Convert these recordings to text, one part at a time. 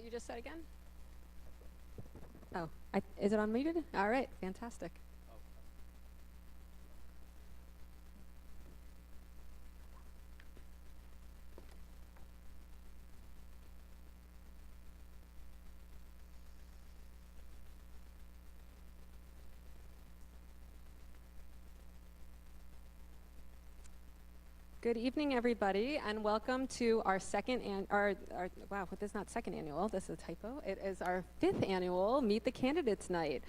you just said again? Oh, is it unmuted? All right, fantastic. Good evening, everybody, and welcome to our wow, this is not second annual, this is a typo. It is our 5th annual Meet the Candidates Night.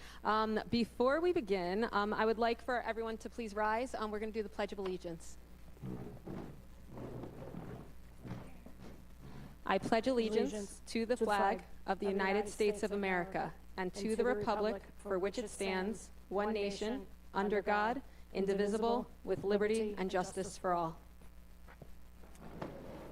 Before we begin, I would like for everyone to please rise. We're going to do the Pledge of Allegiance. I pledge allegiance to the flag of the United States of America and to the republic for which it stands, one nation, under God, indivisible, with liberty and justice for all.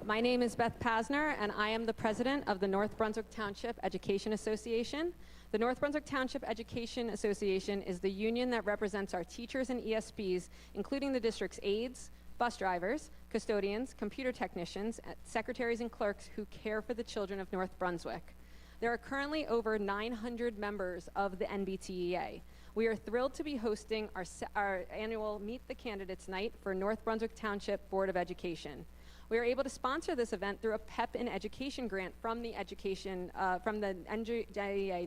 My name is Beth Pasner, and I am the president of the North Brunswick Township Education Association. The North Brunswick Township Education Association is the union that represents our teachers and ESPs, including the district's aides, bus drivers, custodians, computer technicians, secretaries, and clerks who care for the children of North Brunswick. There are currently over 900 members of the NBTEA. We are thrilled to be hosting our annual Meet the Candidates Night for North Brunswick Township Board of Education. We are able to sponsor this event through a PEP in Education grant from the NJEA,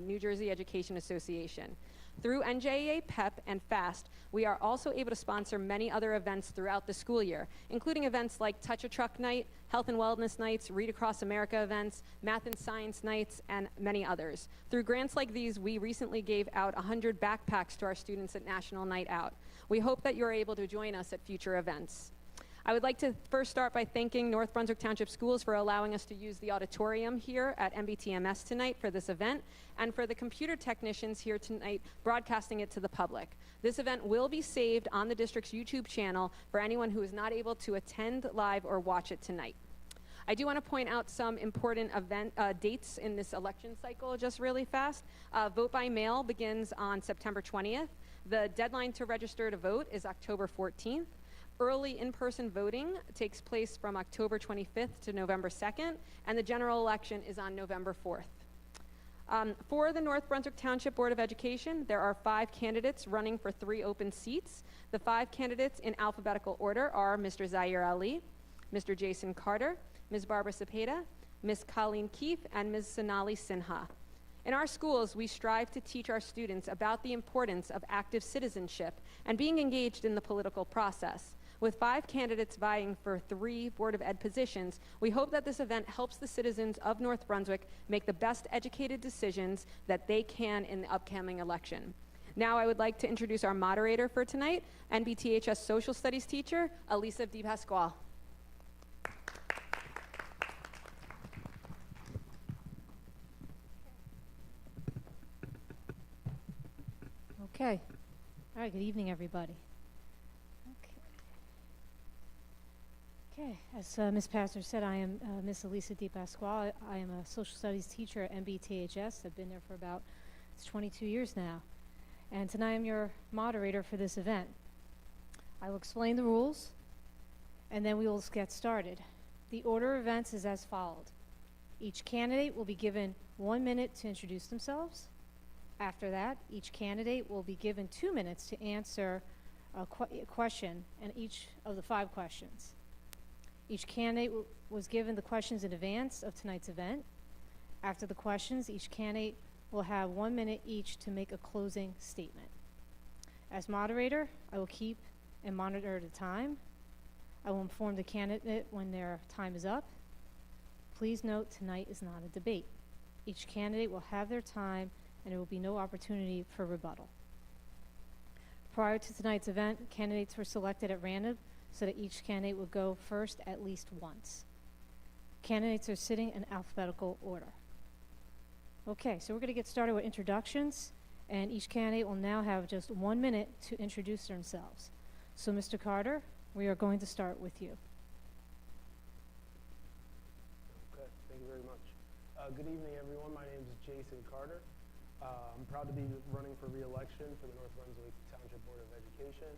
New Jersey Education Association. Through NJEA, PEP, and FAST, we are also able to sponsor many other events throughout the school year, including events like Touch a Truck Night, Health and Wellness Nights, Read Across America events, Math and Science Nights, and many others. Through grants like these, we recently gave out 100 backpacks to our students at National Night Out. We hope that you're able to join us at future events. I would like to first start by thanking North Brunswick Township Schools for allowing us to use the auditorium here at MBTMS tonight for this event, and for the computer technicians here tonight broadcasting it to the public. This event will be saved on the district's YouTube channel for anyone who is not able to attend live or watch it tonight. I do want to point out some important dates in this election cycle just really fast. Vote by mail begins on September 20th. The deadline to register to vote is October 14th. Early in-person voting takes place from October 25th to November 2nd, and the general election is on November 4th. For the North Brunswick Township Board of Education, there are 5 candidates running for 3 open seats. The 5 candidates in alphabetical order are Mr. Zaire Ali, Mr. Jason Carter, Ms. Barbara Cepeda, Ms. Colleen Keefe, and Ms. Sonali Sinha. In our schools, we strive to teach our students about the importance of active citizenship and being engaged in the political process. With 5 candidates vying for 3 Board of Ed positions, we hope that this event helps the citizens of North Brunswick make the best educated decisions that they can in the upcoming election. Now I would like to introduce our moderator for tonight, NBTHS Social Studies teacher, Elisa DiPasquale. Okay. All right, good evening, everybody. Okay, as Ms. Pastor said, I am Ms. Elisa DiPasquale. I am a social studies teacher at NBTHS. I've been there for about 22 years now. And tonight I'm your moderator for this event. I will explain the rules, and then we will get started. The order of events is as followed. Each candidate will be given 1 minute to introduce themselves. After that, each candidate will be given 2 minutes to answer a question in each of the 5 questions. Each candidate was given the questions in advance of tonight's event. After the questions, each candidate will have 1 minute each to make a closing statement. As moderator, I will keep and monitor the time. I will inform the candidate when their time is up. Please note, tonight is not a debate. Each candidate will have their time, and there will be no opportunity for rebuttal. Prior to tonight's event, candidates were selected at random so that each candidate would go first at least once. Candidates are sitting in alphabetical order. Okay, so we're going to get started with introductions, and each candidate will now have just 1 minute to introduce themselves. So, Mr. Carter, we are going to start with you. Okay, thank you very much. Good evening, everyone. My name is Jason Carter. I'm proud to be running for re-election for the North Brunswick Township Board of Education.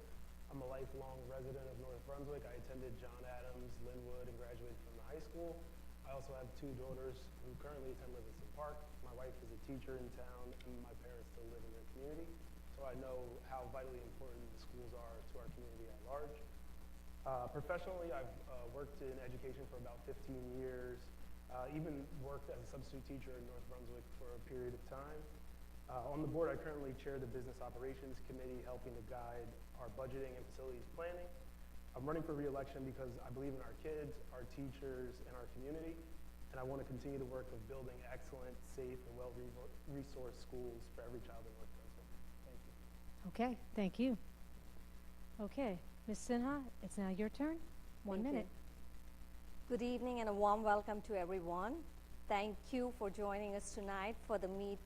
I'm a lifelong resident of North Brunswick. I attended John Adams, Linwood, and graduated from the high school. I also have 2 daughters who currently attend Livingston Park. My wife is a teacher in town, and my parents still live in their community. So I know how vitally important the schools are to our community at large. Professionally, I've worked in education for about 15 years, even worked as a substitute teacher in North Brunswick for a period of time. On the board, I currently chair the Business Operations Committee, helping to guide our budgeting and facilities planning. I'm running for re-election because I believe in our kids, our teachers, and our community, and I want to continue the work of building excellent, safe, and well-resourced schools for every child in North Brunswick. Thank you. Okay, thank you. Okay, Ms. Sinha, it's now your turn. 1 minute. Good evening and a warm welcome to everyone. Thank you for joining us tonight for the Meet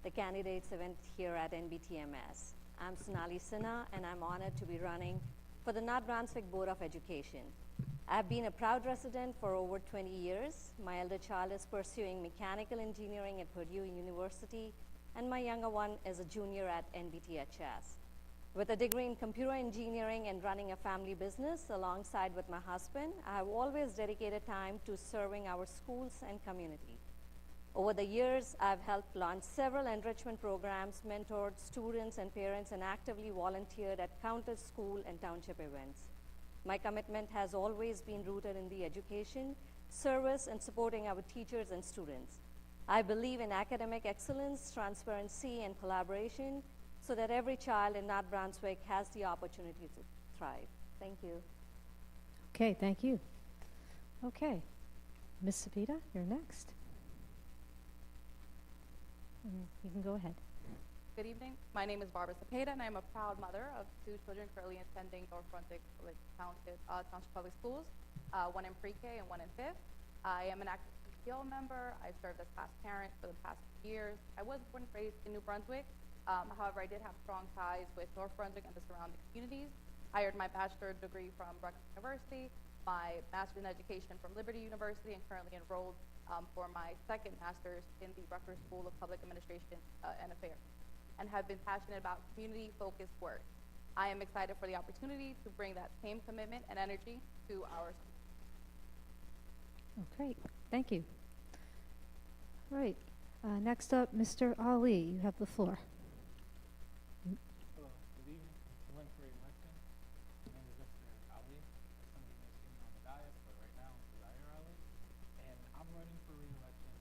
the Candidates event here at NBTMS. I'm Sonali Sinha, and I'm honored to be running for the North Brunswick Board of Education. I've been a proud resident for over 20 years. My elder child is pursuing mechanical engineering at Purdue University, and my younger one is a junior at NBTEA. With a degree in computer engineering and running a family business alongside with my husband, I have always dedicated time to serving our schools and community. Over the years, I've helped launch several enrichment programs, mentored students and parents, and actively volunteered at countless school and township events. My commitment has always been rooted in the education, service, and supporting our teachers and students. I believe in academic excellence, transparency, and collaboration so that every child in North Brunswick has the opportunity to thrive. Thank you. Okay, thank you. Okay, Ms. Sapita, you're next. You can go ahead. Good evening. My name is Barbara Cepeda, and I'm a proud mother of 2 children currently attending North Brunswick Township Public Schools, one in pre-K and one in 5th. I am an active PTO member. I've served as past parent for the past years. I was born and raised in New Brunswick. However, I did have strong ties with North Brunswick and the surrounding communities. I earned my bachelor's degree from Brunswick University, my master's in education from Liberty University, and currently enrolled for my 2nd master's in the Rutgers School of Public Administration and Affairs, and have been passionate about community-focused work. I am excited for the opportunity to bring that same commitment and energy to our schools. Oh, great, thank you. All right, next up, Mr. Ali, you have the floor. Hello, good evening. I'm running for re-election. My name is Mr. Ali. Some of you may see me on the dais, but right now I'm Zaire Ali. And I'm running for re-election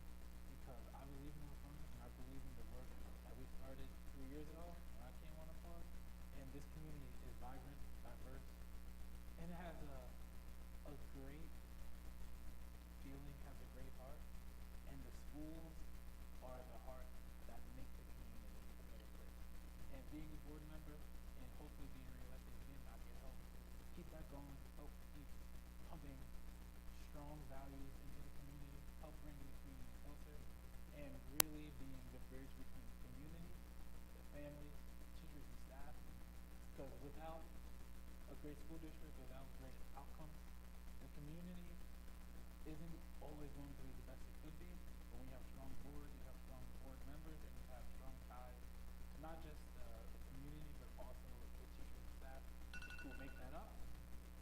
because I believe in North Brunswick and I believe in the work that we started 3 years ago when I came on the board. And this community is vibrant, diverse, and it has a great feeling, has a great heart. And the schools are the heart that make the community a better place. And being a board member and hopefully being re-elected again, I can help keep that going, help keep pumping strong values into the community, help bring the community closer, and really being the bridge between the community, the families, teachers, and staff. Because without a great school district, without great outcomes, the community isn't always going to be the best it could be. But when you have strong boards, you have strong board members, and you have strong ties to not just the community, but also the teachers and staff who make that up,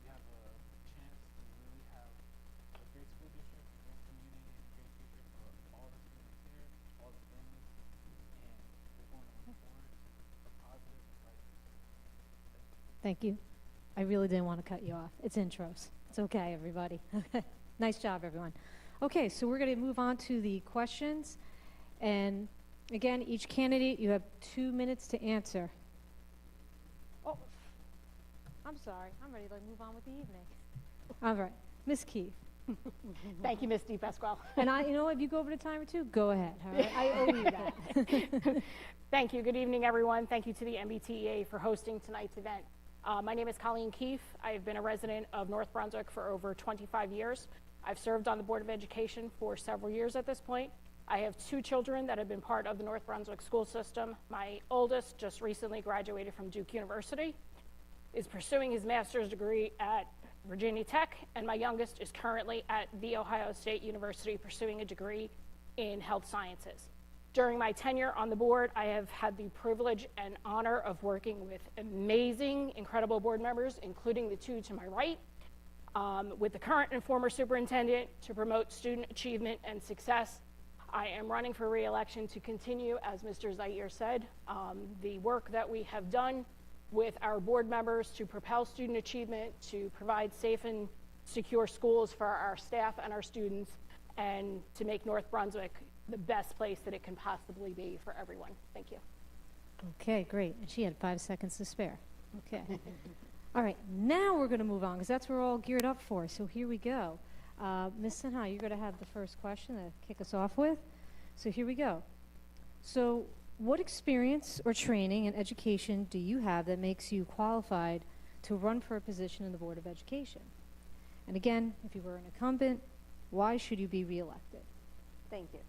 you have a chance to really have a great school district, a great community, and a great future for all the students here, all the families, and we're going to move forward a positive and bright future. Thank you. I really didn't want to cut you off. It's intros. It's okay, everybody. Nice job, everyone. Okay, so we're going to move on to the questions. And again, each candidate, you have 2 minutes to answer. Oh, I'm sorry. I'm ready to move on with the evening. All right. Ms. Keith. Thank you, Ms. DePasquale. And you know, if you go over the time or 2, go ahead. All right? I owe you that. Thank you. Good evening, everyone. Thank you to the NBTEA for hosting tonight's event. My name is Colleen Keefe. I have been a resident of North Brunswick for over 25 years. I've served on the Board of Education for several years at this point. I have 2 children that have been part of the North Brunswick school system. My oldest just recently graduated from Duke University, is pursuing his master's degree at Virginia Tech, and my youngest is currently at The Ohio State University pursuing a degree in health sciences. During my tenure on the board, I have had the privilege and honor of working with amazing, incredible board members, including the 2 to my right. with the current and former superintendent to promote student achievement and success. I am running for re-election to continue, as Mr. Zaire said, the work that we have done with our board members to propel student achievement, to provide safe and secure schools for our staff and our students, and to make North Brunswick the best place that it can possibly be for everyone. Thank you. Okay, great. And she had 5 seconds to spare. Okay. All right, now we're going to move on because that's what we're all geared up for. So here we go. Ms. Sinha, you're going to have the first question to kick us off with. So here we go. So what experience or training and education do you have that makes you qualified to run for a position in the Board of Education? And again, if you were an incumbent, why should you be reelected? Thank you.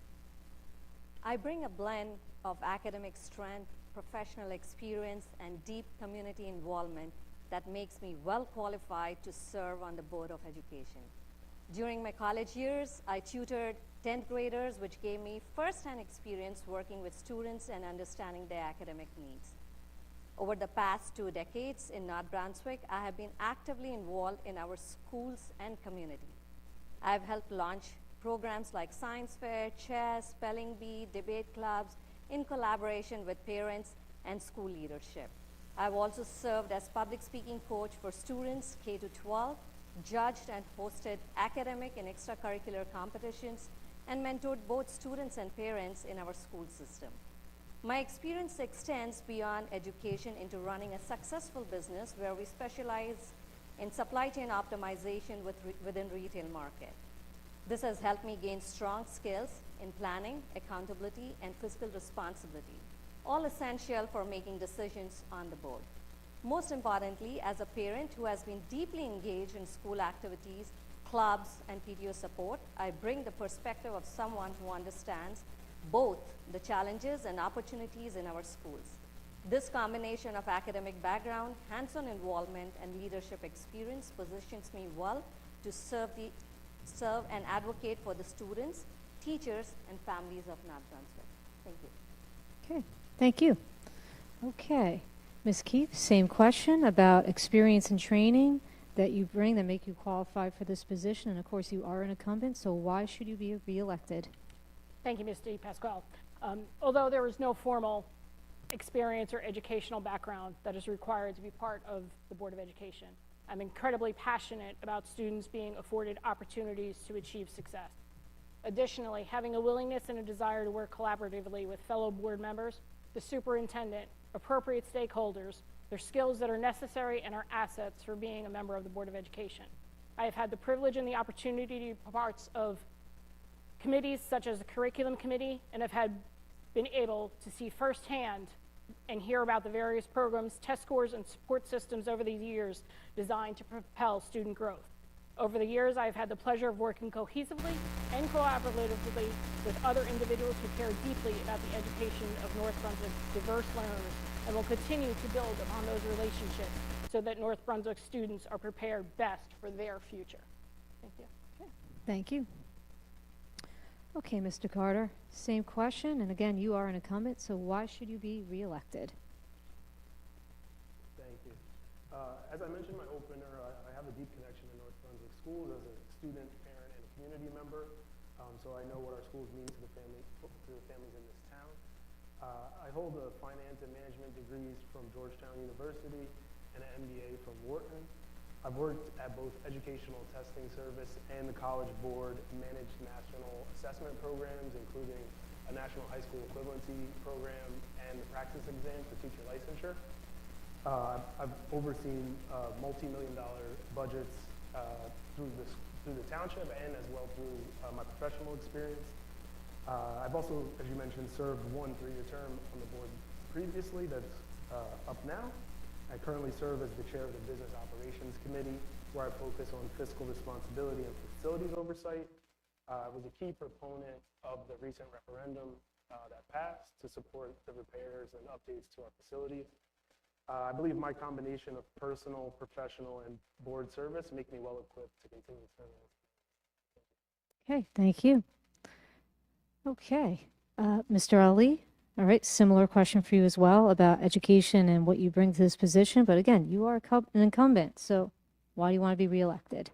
I bring a blend of academic strength, professional experience, and deep community involvement that makes me well qualified to serve on the Board of Education. During my college years, I tutored 10th graders, which gave me first-hand experience working with students and understanding their academic needs. Over the past 2 decades in North Brunswick, I have been actively involved in our schools and community. I've helped launch programs like science fair, chess, spelling bee, debate clubs in collaboration with parents and school leadership. I've also served as public speaking coach for students K-12, judged and hosted academic and extracurricular competitions, and mentored both students and parents in our school system. My experience extends beyond education into running a successful business where we specialize in supply chain optimization within retail market. This has helped me gain strong skills in planning, accountability, and fiscal responsibility, all essential for making decisions on the board. Most importantly, as a parent who has been deeply engaged in school activities, clubs, and PTO support, I bring the perspective of someone who understands both the challenges and opportunities in our schools. This combination of academic background, hands-on involvement, and leadership experience positions me well to serve and advocate for the students, teachers, and families of North Brunswick. Thank you. Okay, thank you. Okay, Ms. Keefe, same question about experience and training that you bring that make you qualified for this position. And of course, you are an incumbent, so why should you be reelected? Thank you, Ms. DePasquale. Although there is no formal experience or educational background that is required to be part of the Board of Education, I'm incredibly passionate about students being afforded opportunities to achieve success. Additionally, having a willingness and a desire to work collaboratively with fellow board members, the superintendent, appropriate stakeholders, their skills that are necessary and are assets for being a member of the Board of Education. I have had the privilege and the opportunity to be parts of committees such as the Curriculum Committee, and have been able to see firsthand and hear about the various programs, test scores, and support systems over the years designed to propel student growth. Over the years, I've had the pleasure of working cohesively and collaboratively with other individuals who care deeply about the education of North Brunswick's diverse learners, and will continue to build upon those relationships so that North Brunswick students are prepared best for their future. Thank you. Okay. Thank you. Okay, Mr. Carter, same question, and again, you are an incumbent, so why should you be reelected? Thank you. As I mentioned in my opener, I have a deep connection to North Brunswick schools as a student, parent, and a community member, so I know what our schools mean to the families in this town. I hold a finance and management degrees from Georgetown University and an MBA from Wharton. I've worked at both Educational Testing Service and the College Board, managed national assessment programs, including a National High School Equivalency Program and the practice exam for teacher licensure. I've overseen multi-million-dollar budgets through the Township and as well through my professional experience. I've also, as you mentioned, served 1 3-year term on the board previously that's up now. I currently serve as the chair of the Business Operations Committee, where I focus on fiscal responsibility and facilities oversight. I was a key proponent of the recent referendum that passed to support the repairs and updates to our facilities. I believe my combination of personal, professional, and board service make me well equipped to continue serving. Okay, thank you. Okay, Mr. Ali. All right, similar question for you as well about education and what you bring to this position. But again, you are an incumbent, so why do you want to be reelected?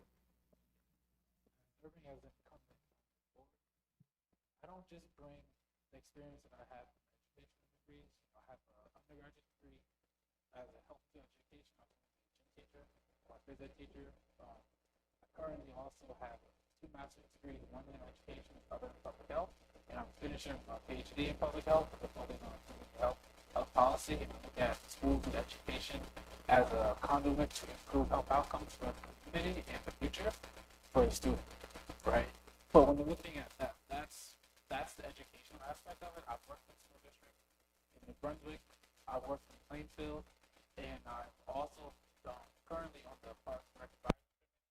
phys ed teacher. I currently also have 2 master's degrees, one in education and other in public health. And I'm finishing my PhD in public health with a focus on public health policy, and look at schools and education as a conduit to improve health outcomes for the community and the future for the student, right? But when you're looking at that, that's the educational aspect of it. I've worked in school districts in New Brunswick, I've worked in Plainfield, and I'm also currently on the Parks and Rec Advisory Committee.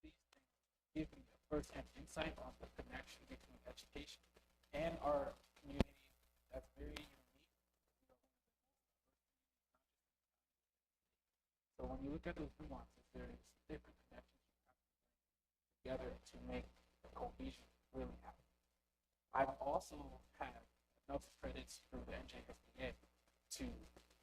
Some of these things give me a first-hand insight on the connection between education and our community that's very unique. So when you look at those nuances, there's different connections you have to bring together to make the cohesion really happen. I've also had enough credits through the NJSBA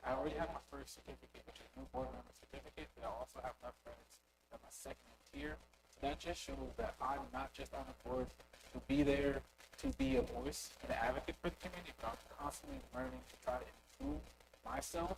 I already have my first certificate, which is new board member certificate, but I also have enough credits at my second tier. So that just shows that I'm not just on the board to be there, to be a voice and an advocate for the community, but I'm constantly learning to try to improve myself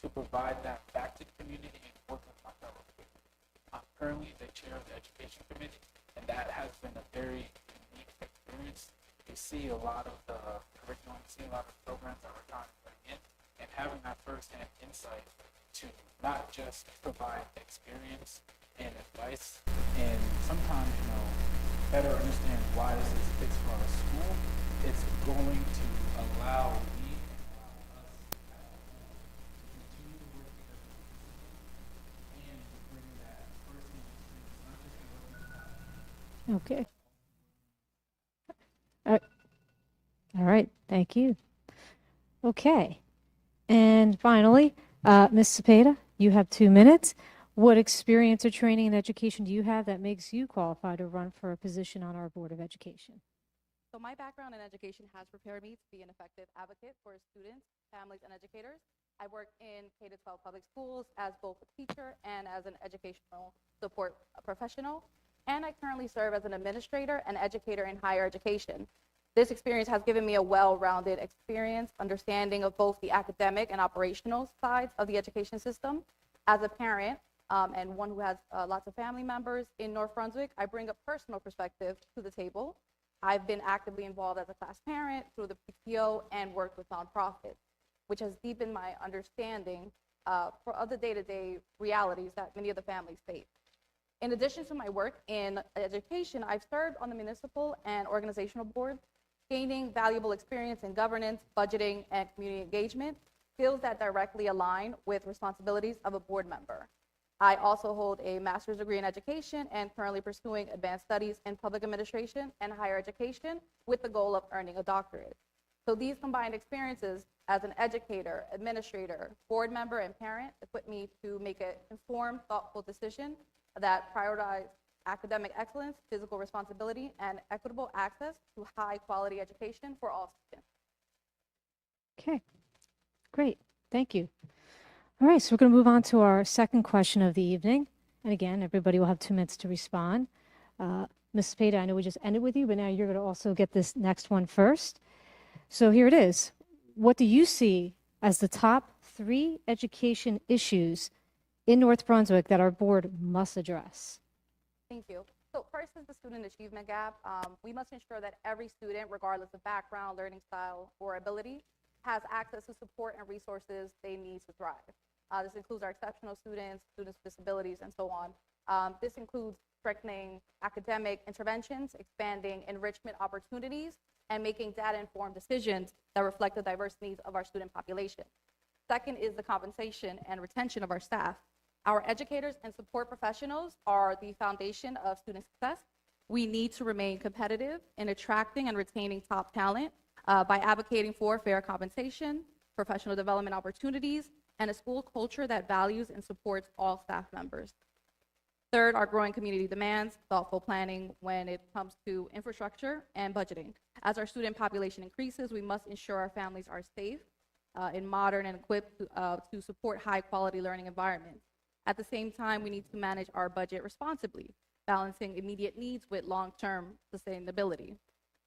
to provide that back to the community and work with my fellow students. I'm currently the chair of the education committee, and that has been a very unique experience. You see a lot of the curriculum, you see a lot of programs that we're trying to bring in, and having that first-hand insight to not just provide experience and advice, and sometimes, better understand why this is fits for our school, it's going to allow me and allow us to continue to work together and to bring that first-hand experience, not just the working class. Okay. All right. Thank you. Okay. And finally, Ms. Cepeda, you have 2 minutes. What experience or training and education do you have that makes you qualified to run for a position on our Board of Education? So my background in education has prepared me to be an effective advocate for students, families, and educators. I work in K-12 public schools as both a teacher and as an educational support professional. And I currently serve as an administrator and educator in higher education. This experience has given me a well-rounded experience, understanding of both the academic and operational sides of the education system. As a parent and one who has lots of family members in North Brunswick, I bring a personal perspective to the table. I've been actively involved as a class parent through the PTO and worked with nonprofits, which has deepened my understanding of the day-to-day realities that many of the families face. In addition to my work in education, I've served on the municipal and organizational boards, gaining valuable experience in governance, budgeting, and community engagement, skills that directly align with responsibilities of a board member. I also hold a master's degree in education and currently pursuing advanced studies in public administration and higher education with the goal of earning a doctorate. So these combined experiences as an educator, administrator, board member, and parent equip me to make an informed, thoughtful decision that prioritize academic excellence, physical responsibility, and equitable access to high-quality education for all students. Okay, great. Thank you. All right, so we're going to move on to our second question of the evening. And again, everybody will have 2 minutes to respond. Ms. Cepeda, I know we just ended with you, but now you're going to also get this next one first. So here it is. What do you see as the top 3 education issues in North Brunswick that our board must address? Thank you. So first is the student achievement gap. We must ensure that every student, regardless of background, learning style, or ability, has access to support and resources they need to thrive. This includes our exceptional students, students with disabilities, and so on. This includes strengthening academic interventions, expanding enrichment opportunities, and making data-informed decisions that reflect the diverse needs of our student population. Second is the compensation and retention of our staff. Our educators and support professionals are the foundation of student success. We need to remain competitive in attracting and retaining top talent by advocating for fair compensation, professional development opportunities, and a school culture that values and supports all staff members. Third, our growing community demands thoughtful planning when it comes to infrastructure and budgeting. As our student population increases, we must ensure our families are safe and modern and equipped to support high-quality learning environments. At the same time, we need to manage our budget responsibly, balancing immediate needs with long-term sustainability.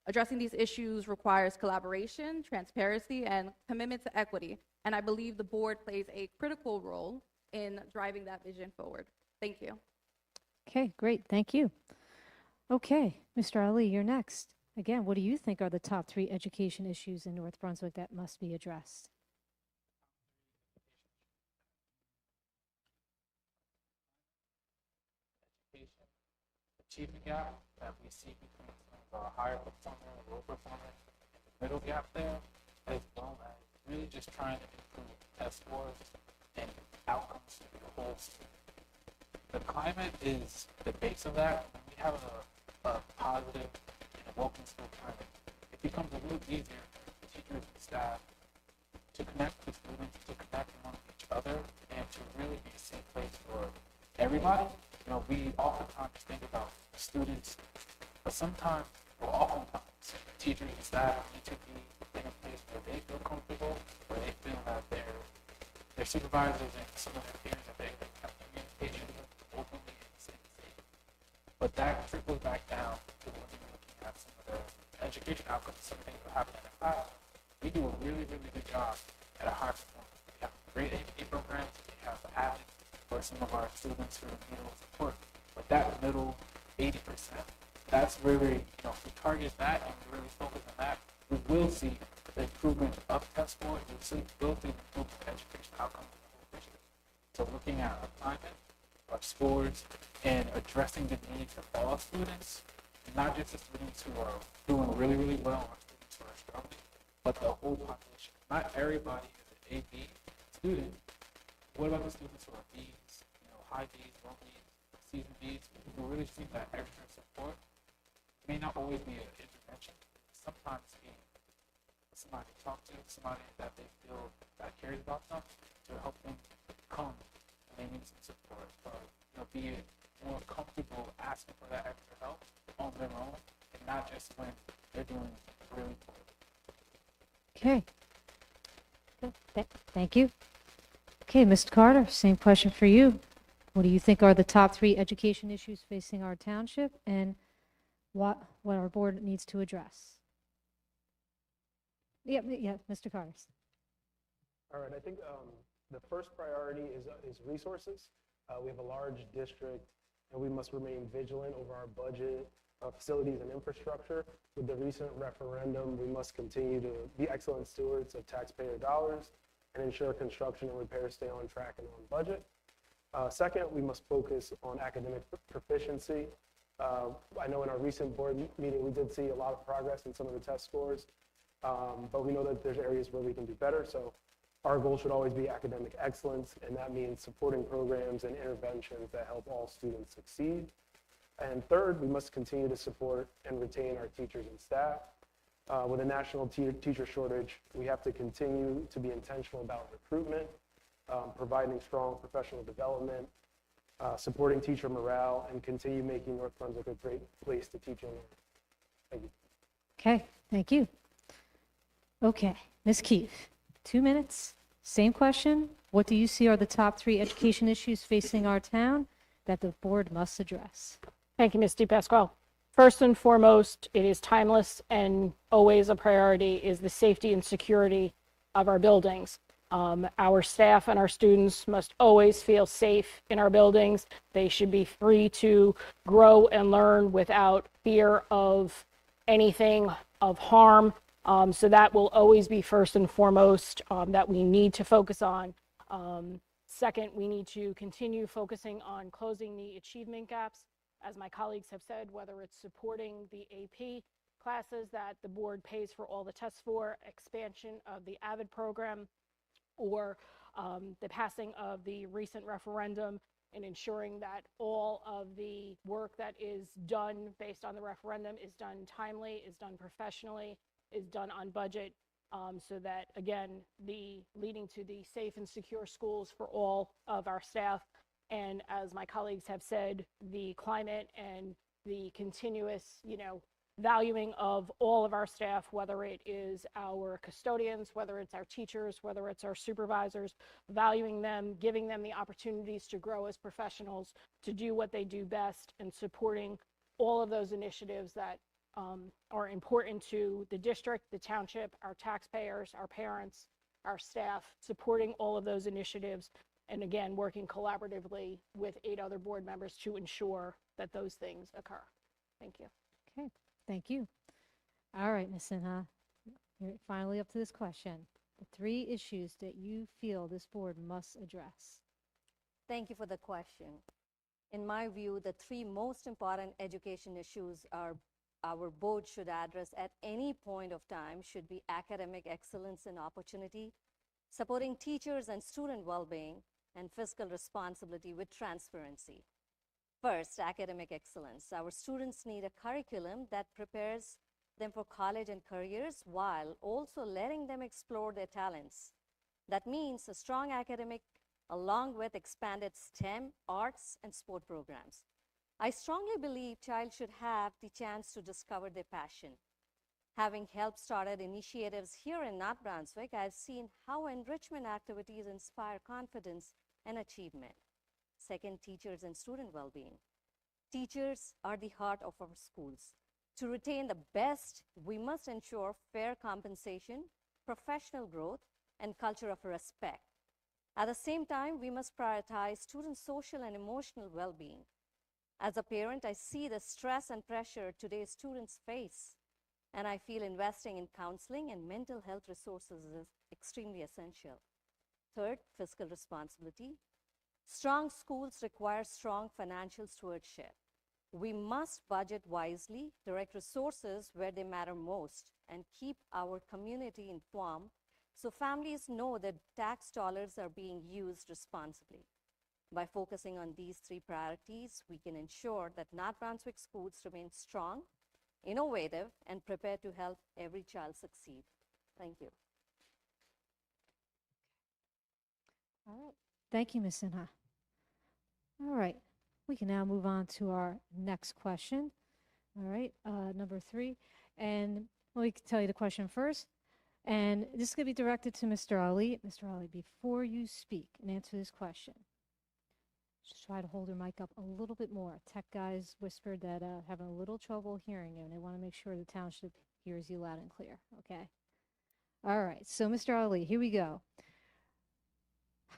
Addressing these issues requires collaboration, transparency, and commitment to equity And I believe the board plays a critical role in driving that vision forward. Thank you. Okay, great. Thank you. Okay, Mr. Ali, you're next. Again, what do you think are the top 3 education issues in North Brunswick that must be addressed? Education achievement gap that we see between some of our higher performers and low performers, and the middle gap there, as well as really just trying to improve test scores and outcomes for the whole student. The climate is the base of that. When we have a positive and a welcome school climate, it becomes a little easier for teachers and staff to connect with students, to connect among each other, and to really be a safe place for everybody. You know, we oftentimes think about students, but sometimes, well, oftentimes, teachers and staff need to be in a place where they feel comfortable, where they feel that their supervisors and some of their peers that they can have communication with openly and safe. But that trickles back down to when you're looking at some of the education outcomes, some things that happen in the class. We do a really, really good job at a high performance. We have great AP programs. We have added for some of our students who need a little support. But that middle 80%, that's where we, if we target that and we really focus on that, we will see the improvement of test scores. We'll see the improvement of education outcomes in the whole district. So looking at our climate, our scores, and addressing the needs of all students, not just the students who are doing really, really well or students who are struggling, but the whole population. Not everybody is an A, B student. What about the students who are Bs, high Bs, low Bs, seasoned Bs, who really seek that extra support? It may not always be an intervention. Sometimes be somebody to talk to, somebody that they feel that cares about them to help them come and they need some support. Or be more comfortable asking for that extra help on their own and not just when they're doing really poorly. Okay. Thank you. Okay, Mr. Carter, same question for you. What do you think are the top 3 education issues facing our township and what our board needs to address? Yeah, Mr. Carter. All right, I think the first priority is resources. We have a large district, and we must remain vigilant over our budget, facilities, and infrastructure. With the recent referendum, we must continue to be excellent stewards of taxpayer dollars and ensure construction and repairs stay on track and on budget. Second, we must focus on academic proficiency. I know in our recent board meeting, we did see a lot of progress in some of the test scores, but we know that there's areas where we can do better. So our goal should always be academic excellence, and that means supporting programs and interventions that help all students succeed. And third, we must continue to support and retain our teachers and staff. With a national teacher shortage, we have to continue to be intentional about recruitment, providing strong professional development, supporting teacher morale, and continue making North Brunswick a great place to teach and learn. Thank you. Okay, thank you. Okay, Ms. Keefe, 2 minutes, same question. What do you see are the top 3 education issues facing our town that the board must address? Thank you, Ms. DePasquale. First and foremost, it is timeless and always a priority is the safety and security of our buildings. Our staff and our students must always feel safe in our buildings. They should be free to grow and learn without fear of anything of harm. So that will always be first and foremost that we need to focus on. Second, we need to continue focusing on closing the achievement gaps. As my colleagues have said, whether it's supporting the AP classes that the board pays for all the tests for, expansion of the AVID program, or the passing of the recent referendum and ensuring that all of the work that is done based on the referendum is done timely, is done professionally, is done on budget, so that, again, leading to the safe and secure schools for all of our staff. And as my colleagues have said, the climate and the continuous, valuing of all of our staff, whether it is our custodians, whether it's our teachers, whether it's our supervisors, valuing them, giving them the opportunities to grow as professionals, to do what they do best, and supporting all of those initiatives that are important to the district, the township, our taxpayers, our parents, our staff, supporting all of those initiatives, and again, working collaboratively with 8 other board members to ensure that those things occur. Thank you. Okay, thank you. All right, Ms. Sinha, you're finally up to this question. The 3 issues that you feel this board must address. Thank you for the question. In my view, the 3 most important education issues our board should address at any point of time should be academic excellence and opportunity, supporting teachers and student well-being, and fiscal responsibility with transparency. First, academic excellence. Our students need a curriculum that prepares them for college and careers while also letting them explore their talents. That means a strong academic along with expanded STEM, arts, and sport programs. I strongly believe child should have the chance to discover their passion. Having helped started initiatives here in North Brunswick, I've seen how enrichment activities inspire confidence and achievement. Second, teachers and student well-being. Teachers are the heart of our schools. To retain the best, we must ensure fair compensation, professional growth, and culture of respect. At the same time, we must prioritize students' social and emotional well-being. As a parent, I see the stress and pressure today's students face, and I feel investing in counseling and mental health resources is extremely essential. Third, fiscal responsibility. Strong schools require strong financial stewardship. We must budget wisely, direct resources where they matter most, and keep our community informed so families know that tax dollars are being used responsibly. By focusing on these 3 priorities, we can ensure that North Brunswick schools remain strong, innovative, and prepared to help every child succeed. Thank you. All right. Thank you, Ms. Sinha. All right. We can now move on to our next question. All right, number 3. And we can tell you the question first. And this is going to be directed to Mr. Ali. Mr. Ali, before you speak and answer this question, just try to hold your mic up a little bit more. Tech guys whispered that having a little trouble hearing you, and they want to make sure the township hears you loud and clear, okay? All right, so Mr. Ali, here we go.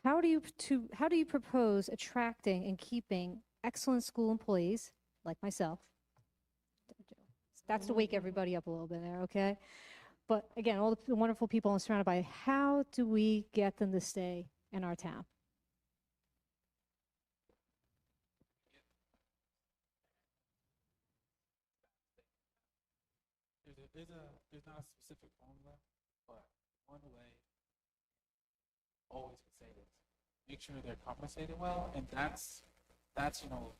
How do you propose attracting and keeping excellent school employees, like myself? That's to wake everybody up a little bit there, okay? But again, all the wonderful people I'm surrounded by, how do we get them to stay in our town? There's not a specific formula, but one way always could say this: make sure they're compensated well, and that's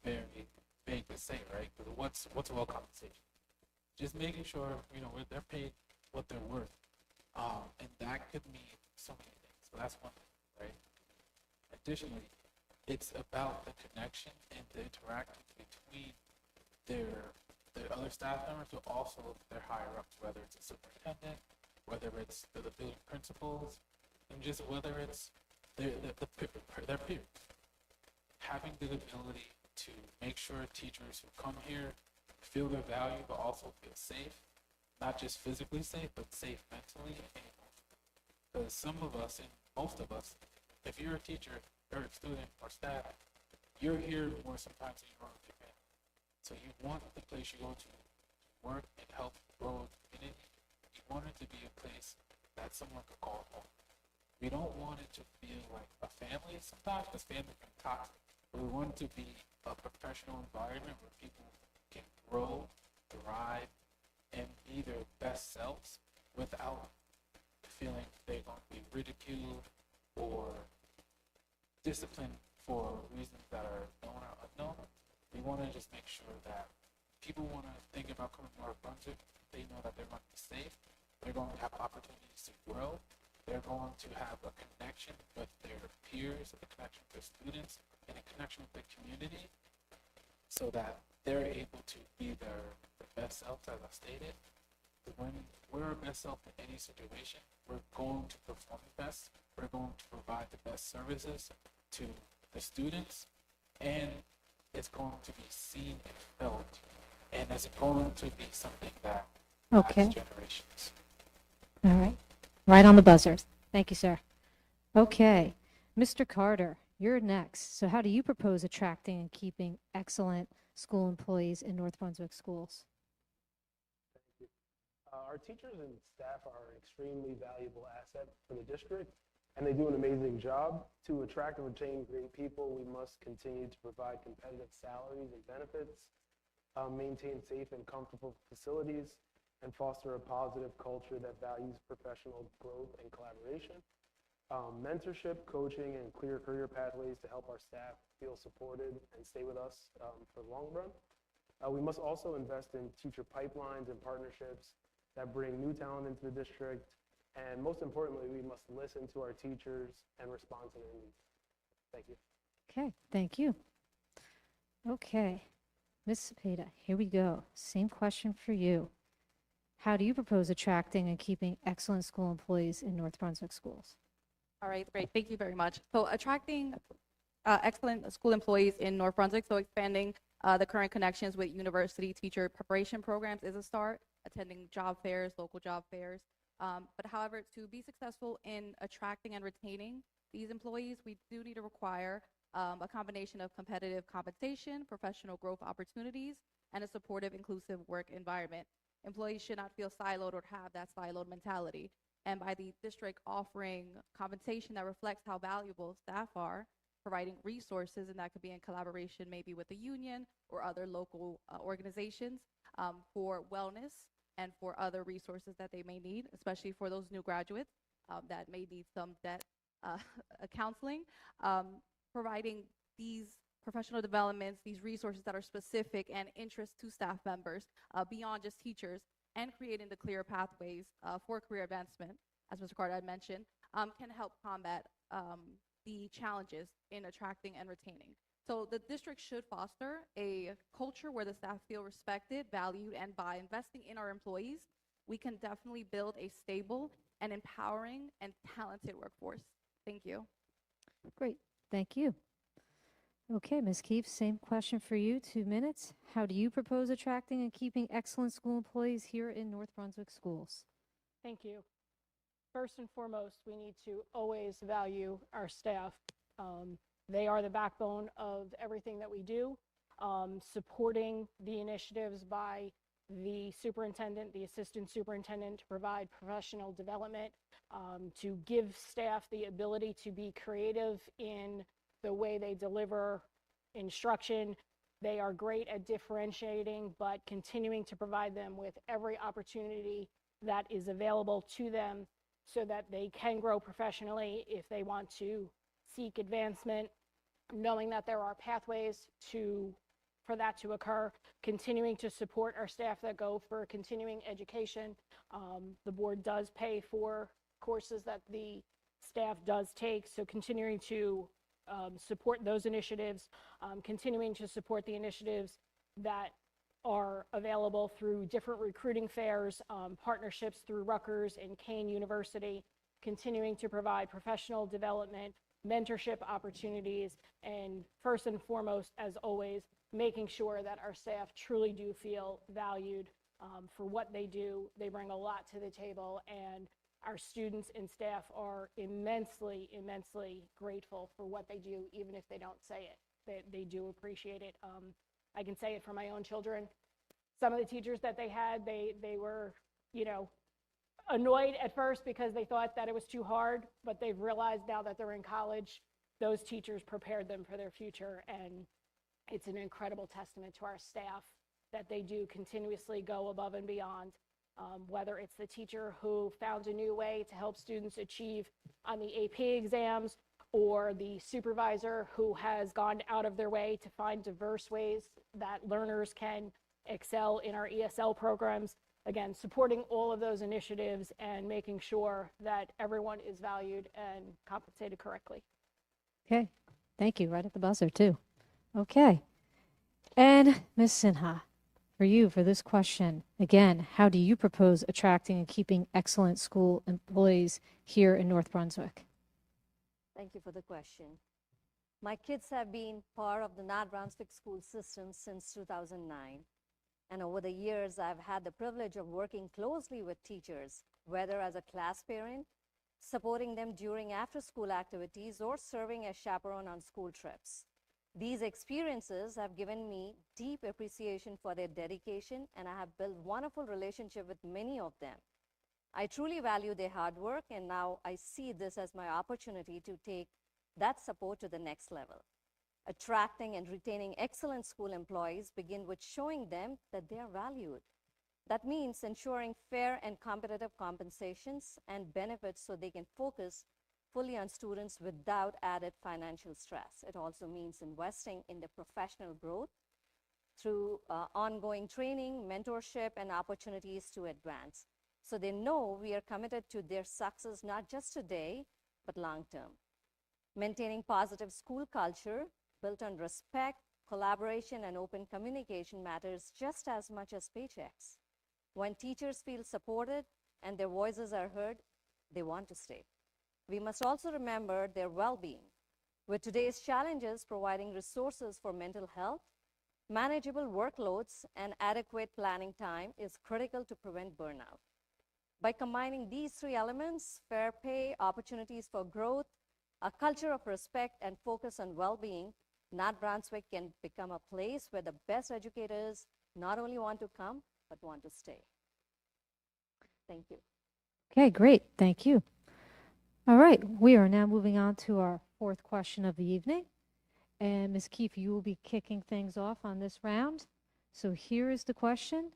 very vague to say, right? Because what's well compensation? Just making sure they're paid what they're worth, and that could mean so many things. So that's one thing, right? Additionally, it's about the connection and the interaction between their other staff members, but also their higher ups, whether it's a superintendent, whether it's the building principals, and just whether it's their peers. Having the ability to make sure teachers who come here feel their value, but also feel safe, not just physically safe, but safe mentally and emotionally. Because some of us, and most of us, if you're a teacher or a student or staff, you're here more sometimes than you are with your family. So you want the place you go to work and help grow a community. You want it to be a place that someone could call home. We don't want it to feel like a family sometimes, because family can be toxic. But we want it to be a professional environment where people can grow, thrive, and be their best selves without feeling they're going to be ridiculed or disciplined for reasons that are known or unknown. We want to just make sure that people want to think about coming to North Brunswick. They know that they're going to be safe. They're going to have opportunities to grow. They're going to have a connection with their peers, a connection with their students, and a connection with the community, so that they're able to be their best selves, as I stated. When we're our best self in any situation, we're going to perform the best. We're going to provide the best services to the students, and it's going to be seen and felt, and it's going to be something that lasts generations. All right. Right on the buzzer. Thank you, sir. Okay, Mr. Carter, you're next. So how do you propose attracting and keeping excellent school employees in North Brunswick schools? Our teachers and staff are an extremely valuable asset for the district, and they do an amazing job. To attract and retain great people, we must continue to provide competitive salaries and benefits, maintain safe and comfortable facilities, and foster a positive culture that values professional growth and collaboration. Mentorship, coaching, and clear career pathways to help our staff feel supported and stay with us for the long run. We must also invest in teacher pipelines and partnerships that bring new talent into the district. And most importantly, we must listen to our teachers and respond to their needs. Thank you. Okay, thank you. Okay, Ms. Cepeda, here we go. Same question for you. How do you propose attracting and keeping excellent school employees in North Brunswick schools? All right, great. Thank you very much. So attracting excellent school employees in North Brunswick, so expanding the current connections with university teacher preparation programs is a start, attending job fairs, local job fairs. But however, to be successful in attracting and retaining these employees, we do need to require a combination of competitive compensation, professional growth opportunities, and a supportive, inclusive work environment. Employees should not feel siloed or have that siloed mentality. And by the district offering compensation that reflects how valuable staff are, providing resources, and that could be in collaboration maybe with the union or other local organizations for wellness and for other resources that they may need, especially for those new graduates that may need some debt counseling. Providing these professional developments, these resources that are specific and interest to staff members beyond just teachers, and creating the clear pathways for career advancement, as Mr. Carter had mentioned, can help combat the challenges in attracting and retaining. So the district should foster a culture where the staff feel respected, valued, and by investing in our employees, we can definitely build a stable and empowering and talented workforce. Thank you. Great, thank you. Okay, Ms. Keefe, same question for you, 2 minutes. How do you propose attracting and keeping excellent school employees here in North Brunswick schools? Thank you. First and foremost, we need to always value our staff. They are the backbone of everything that we do. Supporting the initiatives by the superintendent, the assistant superintendent, to provide professional development, to give staff the ability to be creative in the way they deliver instruction. They are great at differentiating, but continuing to provide them with every opportunity that is available to them so that they can grow professionally if they want to seek advancement, knowing that there are pathways for that to occur, continuing to support our staff that go for continuing education. The board does pay for courses that the staff does take, so continuing to support those initiatives, continuing to support the initiatives that are available through different recruiting fairs, partnerships through Rutgers and Kane University, continuing to provide professional development, mentorship opportunities, and first and foremost, as always, making sure that our staff truly do feel valued for what they do. They bring a lot to the table, and our students and staff are immensely, immensely grateful for what they do, even if they don't say it. They do appreciate it. I can say it for my own children. Some of the teachers that they had, they were, annoyed at first because they thought that it was too hard, but they've realized now that they're in college, those teachers prepared them for their future, and it's an incredible testament to our staff that they do continuously go above and beyond. Whether it's the teacher who found a new way to help students achieve on the AP exams, or the supervisor who has gone out of their way to find diverse ways that learners can excel in our ESL programs. Again, supporting all of those initiatives and making sure that everyone is valued and compensated correctly. Okay, thank you. Right at the buzzer, too. Okay. And Ms. Sinha, for you, for this question, again, how do you propose attracting and keeping excellent school employees here in North Brunswick? Thank you for the question. My kids have been part of the North Brunswick school system since 2009. And over the years, I've had the privilege of working closely with teachers, whether as a class parent, supporting them during after-school activities, or serving as chaperone on school trips. These experiences have given me deep appreciation for their dedication, and I have built wonderful relationship with many of them. I truly value their hard work, and now I see this as my opportunity to take that support to the next level. Attracting and retaining excellent school employees begin with showing them that they are valued. That means ensuring fair and competitive compensations and benefits so they can focus fully on students without added financial stress. It also means investing in their professional growth through ongoing training, mentorship, and opportunities to advance. So they know we are committed to their success, not just today, but long term. Maintaining positive school culture built on respect, collaboration, and open communication matters just as much as paychecks. When teachers feel supported and their voices are heard, they want to stay. We must also remember their well-being. With today's challenges, providing resources for mental health, manageable workloads, and adequate planning time is critical to prevent burnout. By combining these three elements, fair pay, opportunities for growth, a culture of respect, and focus on well-being, North Brunswick can become a place where the best educators not only want to come, but want to stay. Thank you. Okay, great. Thank you. All right, we are now moving on to our fourth question of the evening. And Ms. Keefe, you will be kicking things off on this round. So here is the question.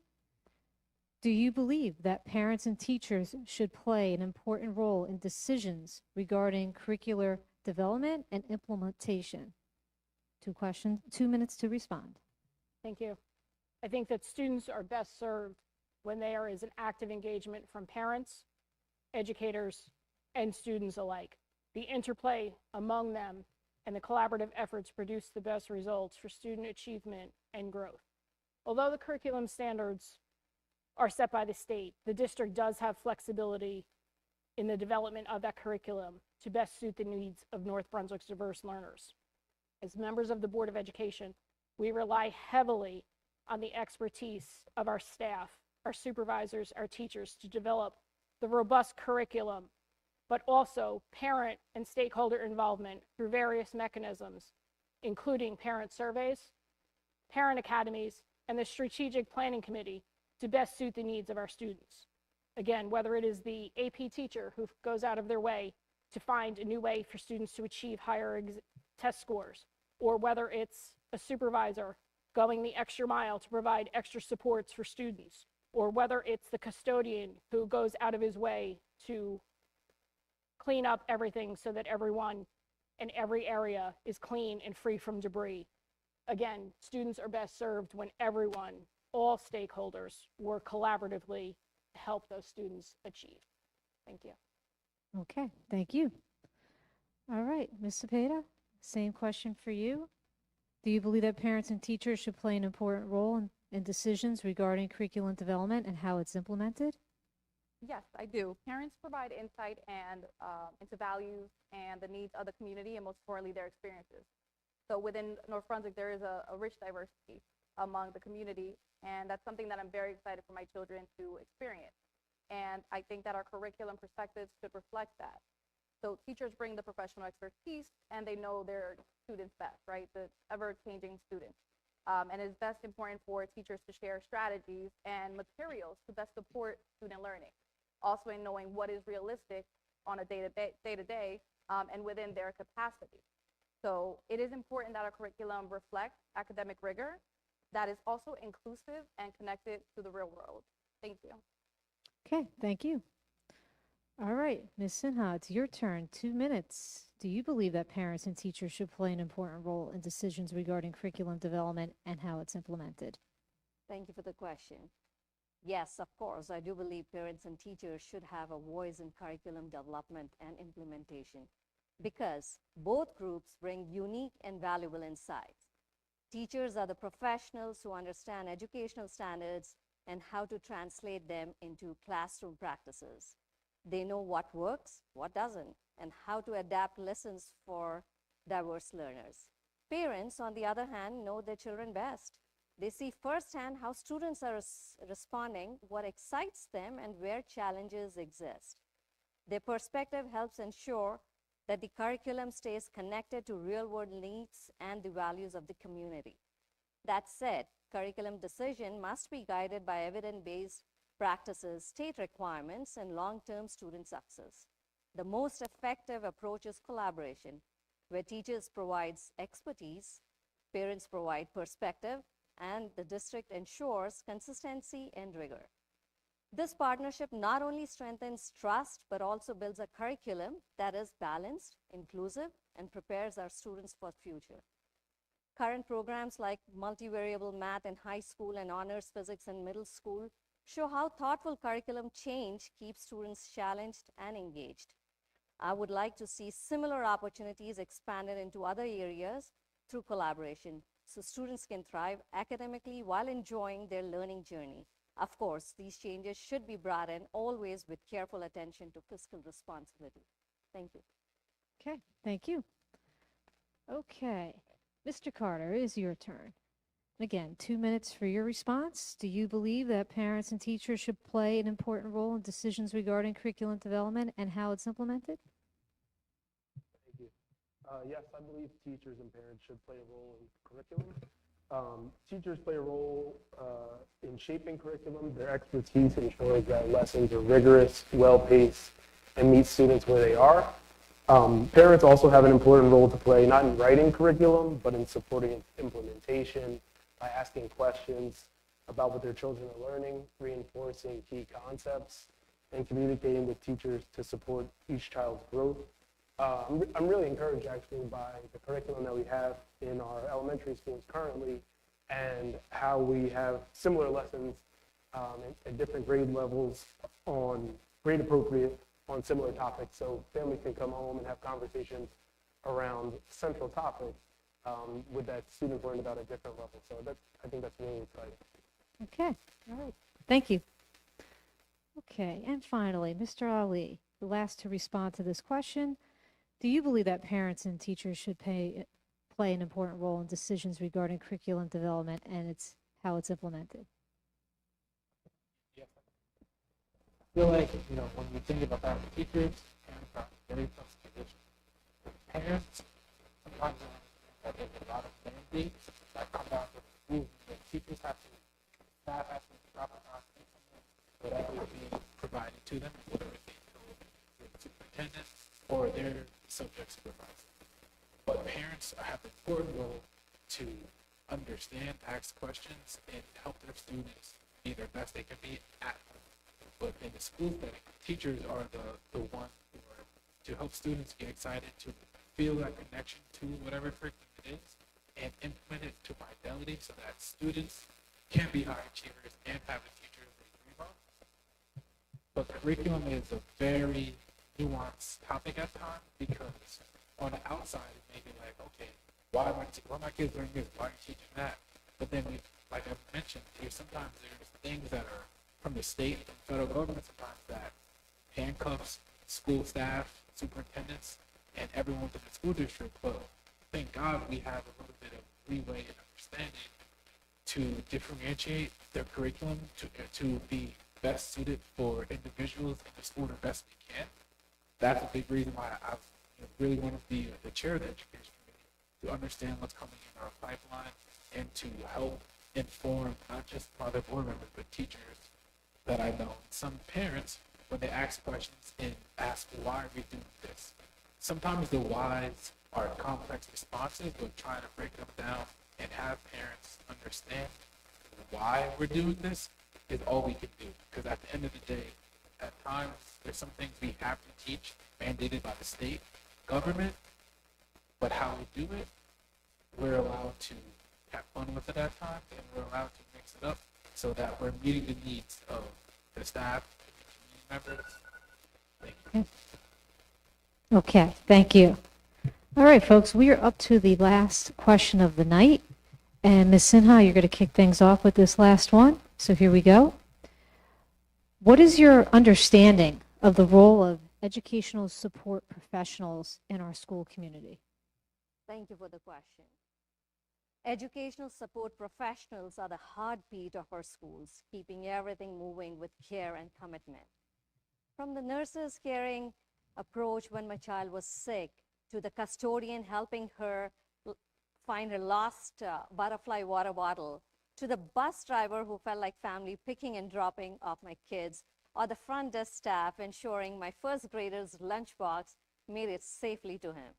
Do you believe that parents and teachers should play an important role in decisions regarding curricular development and implementation? 2 questions, 2 minutes to respond. Thank you. I think that students are best served when there is an active engagement from parents, educators, and students alike. The interplay among them and the collaborative efforts produce the best results for student achievement and growth. Although the curriculum standards are set by the state, the district does have flexibility in the development of that curriculum to best suit the needs of North Brunswick's diverse learners. As members of the Board of Education, we rely heavily on the expertise of our staff, our supervisors, our teachers to develop the robust curriculum, but also parent and stakeholder involvement through various mechanisms, including parent surveys, parent academies, and the Strategic Planning Committee to best suit the needs of our students. Again, whether it is the AP teacher who goes out of their way to find a new way for students to achieve higher test scores, or whether it's a supervisor going the extra mile to provide extra supports for students, or whether it's the custodian who goes out of his way to clean up everything so that everyone in every area is clean and free from debris. Again, students are best served when everyone, all stakeholders, work collaboratively to help those students achieve. Thank you. Okay, thank you. All right, Ms. Cepeda, same question for you. Do you believe that parents and teachers should play an important role in decisions regarding curriculum development and how it's implemented? Yes, I do. Parents provide insight and into values and the needs of the community, and most importantly, their experiences. So within North Brunswick, there is a rich diversity among the community, and that's something that I'm very excited for my children to experience. And I think that our curriculum perspectives should reflect that. So teachers bring the professional expertise, and they know their students best, right? The ever-changing students. And it's best important for teachers to share strategies and materials to best support student learning. Also in knowing what is realistic on a day-to-day and within their capacity. So it is important that our curriculum reflects academic rigor that is also inclusive and connected to the real world. Thank you. Okay, thank you. All right, Ms. Sinha, it's your turn. 2 minutes. Do you believe that parents and teachers should play an important role in decisions regarding curriculum development and how it's implemented? Thank you for the question. Yes, of course, I do believe parents and teachers should have a voice in curriculum development and implementation because both groups bring unique and valuable insights. Teachers are the professionals who understand educational standards and how to translate them into classroom practices. They know what works, what doesn't, and how to adapt lessons for diverse learners. Parents, on the other hand, know their children best. They see firsthand how students are responding, what excites them, and where challenges exist. Their perspective helps ensure that the curriculum stays connected to real-world needs and the values of the community. That said, curriculum decision must be guided by evidence-based practices, state requirements, and long-term student success. The most effective approach is collaboration, where teachers provide expertise, parents provide perspective, and the district ensures consistency and rigor. This partnership not only strengthens trust, but also builds a curriculum that is balanced, inclusive, and prepares our students for the future. Current programs like multivariable math in high school and honors physics in middle school show how thoughtful curriculum change keeps students challenged and engaged. I would like to see similar opportunities expanded into other areas through collaboration, so students can thrive academically while enjoying their learning journey. Of course, these changes should be brought in always with careful attention to fiscal responsibility. Thank you. Okay, thank you. Okay, Mr. Carter, it is your turn. Again, 2 minutes for your response. Do you believe that parents and teachers should play an important role in decisions regarding curriculum development and how it's implemented? Thank you. Yes, I believe teachers and parents should play a role in curriculum. Teachers play a role in shaping curriculum. Their expertise ensures that lessons are rigorous, well-paced, and meet students where they are. Parents also have an important role to play, not in writing curriculum, but in supporting implementation by asking questions about what their children are learning, reinforcing key concepts, and communicating with teachers to support each child's growth. I'm really encouraged actually by the curriculum that we have in our elementary schools currently and how we have similar lessons at different grade levels on grade appropriate on similar topics, so families can come home and have conversations around central topics with that students learn about at different levels. So I think that's really exciting. Okay, all right. Thank you. Okay, and finally, Mr. Ali, the last to respond to this question. Do you believe that parents and teachers should play an important role in decisions regarding curriculum development and how it's implemented? Yes. I feel like, when we think about that with teachers, parents are in a very tough position. With parents, sometimes they understand that there's a lot of mandates that come down to the schools, and teachers have to, staff has to drop it on whatever is being provided to them, whether it's being told to the superintendent or their subject supervisor. But parents have an important role to understand, ask questions, and help their students be their best they can be at home. But in the school setting, teachers are the ones who are to help students get excited, to feel that connection to whatever curriculum it is, and implement it to fidelity so that students can be high achievers and have the future they dream of. But curriculum is a very nuanced topic at times because on the outside it may be like, okay, why are my kids learning this? Why are you teaching that? But then, like I mentioned, sometimes there's things that are from the state and federal government sometimes that handcuffs school staff, superintendents, and everyone within the school district. But thank God we have a little bit of leeway and understanding to differentiate their curriculum to be best suited for individuals in the school the best we can. That's a big reason why I really want to be the chair of the education committee, to understand what's coming in our pipeline and to help inform not just other board members but teachers that I know. Some parents, when they ask questions and ask why are we doing this, sometimes the whys are complex responses, but trying to break them down and have parents understand why we're doing this is all we can do. Because at the end of the day, at times there's some things we have to teach mandated by the state government, but how we do it, we're allowed to have fun with it at times, and we're allowed to mix it up so that we're meeting the needs of the staff and the community members. Thank you. Okay, thank you. All right, folks, we are up to the last question of the night. And Ms. Sinha, you're going to kick things off with this last one. So here we go. What is your understanding of the role of educational support professionals in our school community? Thank you for the question. Educational support professionals are the heartbeat of our schools, keeping everything moving with care and commitment. From the nurse's caring approach when my child was sick, to the custodian helping her find her lost butterfly water bottle, to the bus driver who felt like family picking and dropping off my kids, or the front desk staff ensuring my first grader's lunchbox made it safely to him.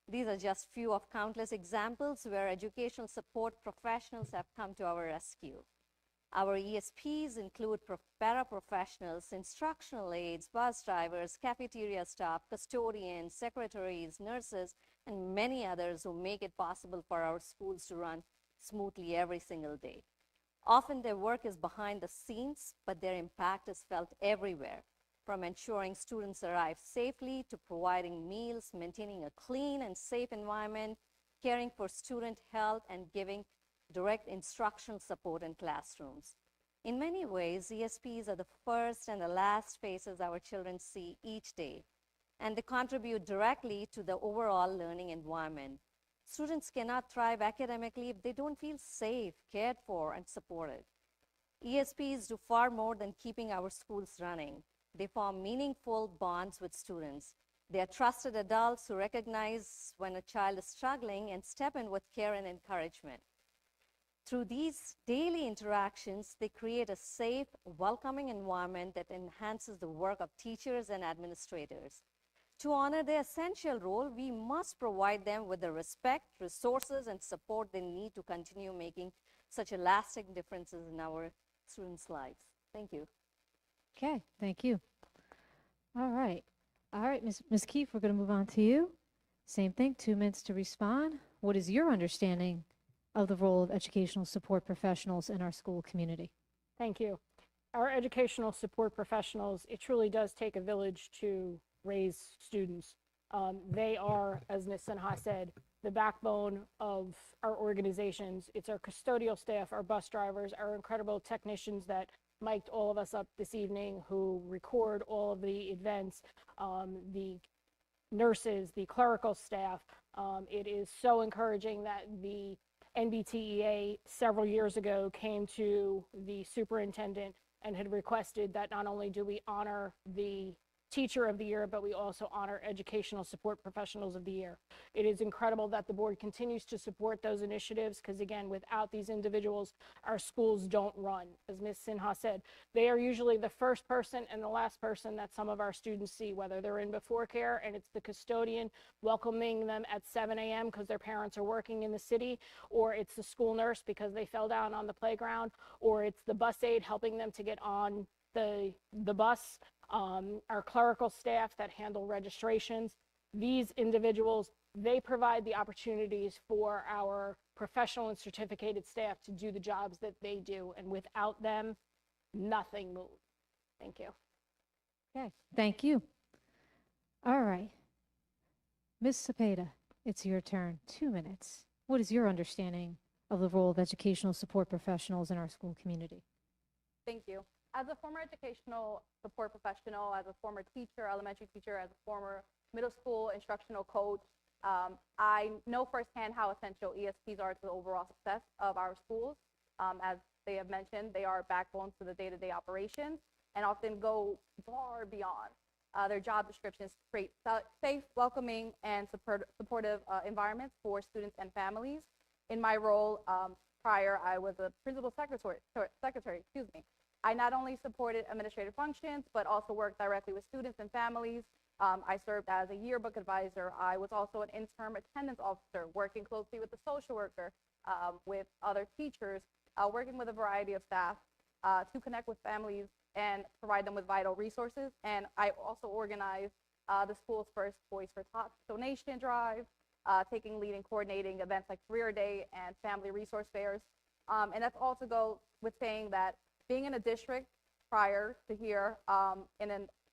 These are just few of countless examples where educational support professionals have come to our rescue. Our ESPs include paraprofessionals, instructional aides, bus drivers, cafeteria staff, custodians, secretaries, nurses, and many others who make it possible for our schools to run smoothly every single day. Often their work is behind the scenes, but their impact is felt everywhere, from ensuring students arrive safely to providing meals, maintaining a clean and safe environment, caring for student health, and giving direct instructional support in classrooms. In many ways, ESPs are the first and the last faces our children see each day, and they contribute directly to the overall learning environment. Students cannot thrive academically if they don't feel safe, cared for, and supported. ESPs do far more than keeping our schools running. They form meaningful bonds with students. They are trusted adults who recognize when a child is struggling and step in with care and encouragement. Through these daily interactions, they create a safe, welcoming environment that enhances the work of teachers and administrators. To honor their essential role, we must provide them with the respect, resources, and support they need to continue making such a lasting differences in our students' lives. Thank you. Okay, thank you. All right. All right, Ms. Keefe, we're going to move on to you. Same thing, 2 minutes to respond. What is your understanding of the role of educational support professionals in our school community? Thank you. Our educational support professionals, it truly does take a village to raise students. They are, as Ms. Sinha said, the backbone of our organizations. It's our custodial staff, our bus drivers, our incredible technicians that mic'd all of us up this evening, who record all of the events, the nurses, the clerical staff. It is so encouraging that the NBTEA several years ago came to the superintendent and had requested that not only do we honor the Teacher of the Year, but we also honor Educational Support Professionals of the Year. It is incredible that the board continues to support those initiatives because, again, without these individuals, our schools don't run. As Ms. Sinha said, they are usually the first person and the last person that some of our students see, whether they're in before care and it's the custodian welcoming them at 7 a.m. because their parents are working in the city, or it's the school nurse because they fell down on the playground, or it's the bus aide helping them to get on the bus, our clerical staff that handle registrations. These individuals, they provide the opportunities for our professional and certificated staff to do the jobs that they do, and without them, nothing moves. Thank you. Okay, thank you. All right. Ms. Cepeda, it's your turn. 2 minutes. What is your understanding of the role of educational support professionals in our school community? Thank you. As a former educational support professional, as a former teacher, elementary teacher, as a former middle school instructional coach, I know firsthand how essential ESPs are to the overall success of our schools. As they have mentioned, they are backbones to the day-to-day operations and often go far beyond their job descriptions to create safe, welcoming, and supportive environments for students and families. In my role prior, I was a principal secretary, I not only supported administrative functions, but also worked directly with students and families. I served as a yearbook advisor. I was also an interim attendance officer, working closely with the social worker, with other teachers, working with a variety of staff to connect with families and provide them with vital resources. And I also organized the school's first Voice for Tots donation drive, taking lead in coordinating events like Career Day and family resource fairs. And that's also go with saying that being in a district prior to here,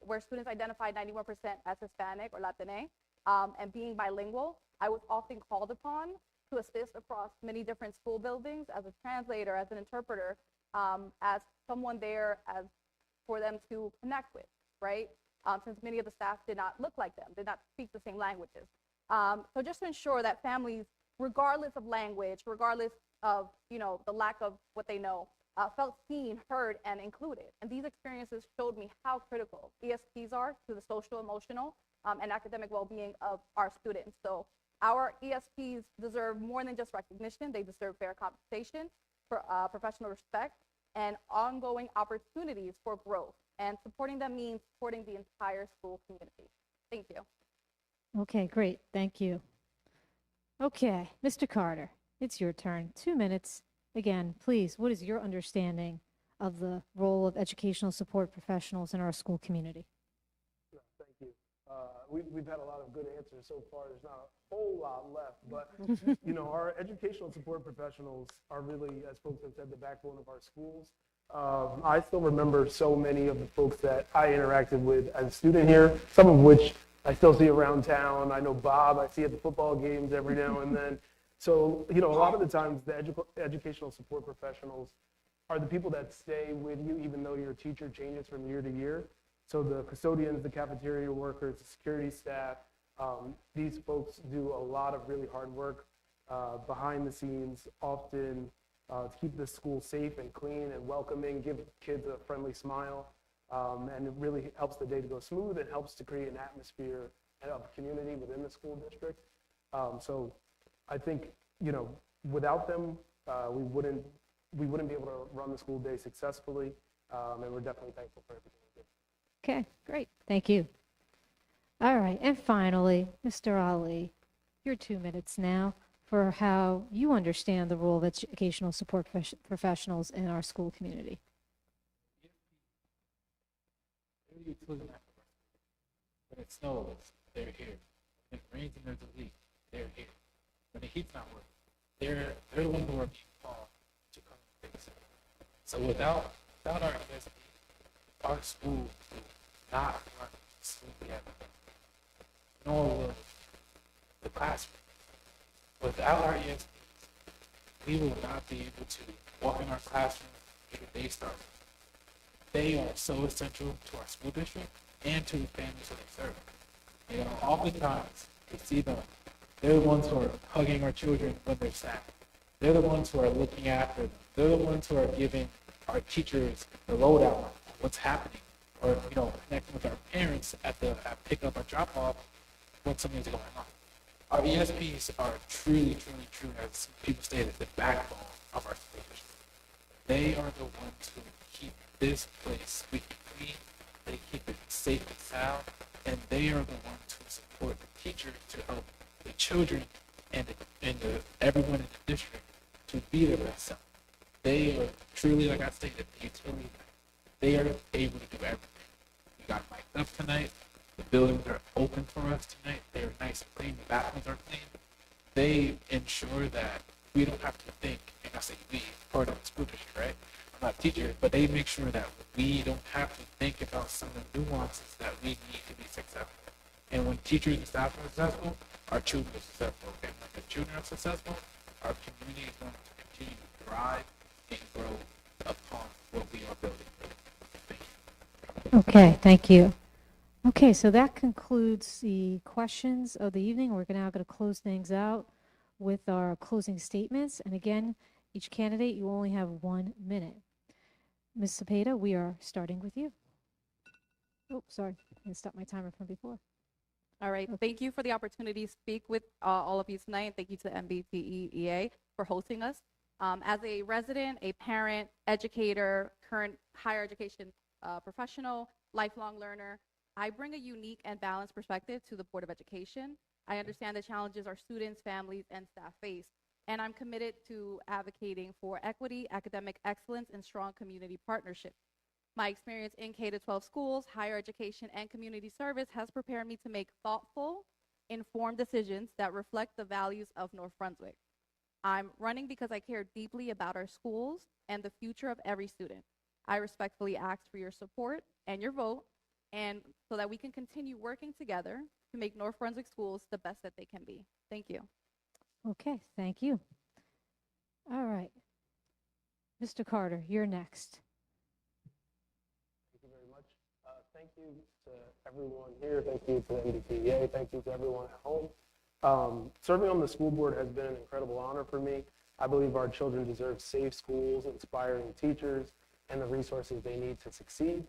where students identified 91% as Hispanic or Latine, and being bilingual, I was often called upon to assist across many different school buildings as a translator, as an interpreter, as someone there for them to connect with, right? Since many of the staff did not look like them, did not speak the same languages. So just to ensure that families, regardless of language, regardless of the lack of what they know, felt seen, heard, and included. And these experiences showed me how critical ESPs are to the social, emotional, and academic well-being of our students. So our ESPs deserve more than just recognition. They deserve fair compensation, for professional respect, and ongoing opportunities for growth. And supporting them means supporting the entire school community. Thank you. Okay, great. Thank you. Okay, Mr. Carter, it's your turn. 2 minutes. Again, please, what is your understanding of the role of educational support professionals in our school community? No, thank you. We've had a lot of good answers so far. There's not a whole lot left, but you know, our educational support professionals are really, as folks have said, the backbone of our schools. I still remember so many of the folks that I interacted with as a student here, some of which I still see around town. I know Bob, I see at the football games every now and then. So, you know, a lot of the times the educational support professionals are the people that stay with you even though your teacher changes from year to year. So the custodians, the cafeteria workers, the security staff, these folks do a lot of really hard work behind the scenes, often to keep the school safe and clean and welcoming, give kids a friendly smile, and it really helps the day to go smooth and helps to create an atmosphere of community within the school district. So I think, you know, without them, we wouldn't be able to run the school day successfully, and we're definitely thankful for everything we do. Okay, great. Thank you. All right, and finally, Mr. Ali, your 2 minutes now for how you understand the role of educational support professionals in our school community. They're utility network. When it snows, they're here. When it rains and there's a leak, they're here. When the heat's not working, they're the ones who are being called to come and fix it. So without our ESP, our school will not run smoothly at all. Nor will the classroom. Without our ESPs, we will not be able to walk in our classroom and get a day started. They are so essential to our school district and to the families that they serve. You know, oftentimes we see them. They're the ones who are hugging our children when they're sad. They're the ones who are looking after them. They're the ones who are giving our teachers the lowdown on what's happening, or, you know, connecting with our parents at pick up or drop off when something's going on. Our ESPs are truly, as people stated, the backbone of our school district. They are the ones who keep this place squeaky clean. They keep it safe and sound, and they are the ones who support the teachers to help the children and everyone in the district to be their best self. They are truly, like I stated, the utility. They are able to do everything. We got mic'd up tonight. The buildings are open for us tonight. They are nice and clean. The bathrooms are clean. They ensure that we don't have to think, and I say we, part of the school district, right? I'm not a teacher, but they make sure that we don't have to think about some of the nuances that we need to be successful. And when teachers and staff are successful, our children are successful. And when the children are successful, our community is going to continue to thrive and grow upon what we are building. Thank you. Okay, thank you. Okay, so that concludes the questions of the evening. We're now going to close things out with our closing statements. And again, each candidate, you only have 1 minute. Ms. Cepeda, we are starting with you. Oh, sorry, I stopped my timer from before. All right, thank you for the opportunity to speak with all of you tonight. And thank you to the NBTEA for hosting us. As a resident, a parent, educator, current higher education professional, lifelong learner, I bring a unique and balanced perspective to the Board of Education. I understand the challenges our students, families, and staff face, and I'm committed to advocating for equity, academic excellence, and strong community partnerships. My experience in K-12 schools, higher education, and community service has prepared me to make thoughtful, informed decisions that reflect the values of North Brunswick. I'm running because I care deeply about our schools and the future of every student. I respectfully ask for your support and your vote, and so that we can continue working together to make North Brunswick schools the best that they can be. Thank you. Okay, thank you. All right. Mr. Carter, you're next. Thank you very much. Thank you to everyone here. Thank you to the NBTEA. Thank you to everyone at home. Serving on the school board has been an incredible honor for me. I believe our children deserve safe schools, inspiring teachers, and the resources they need to succeed.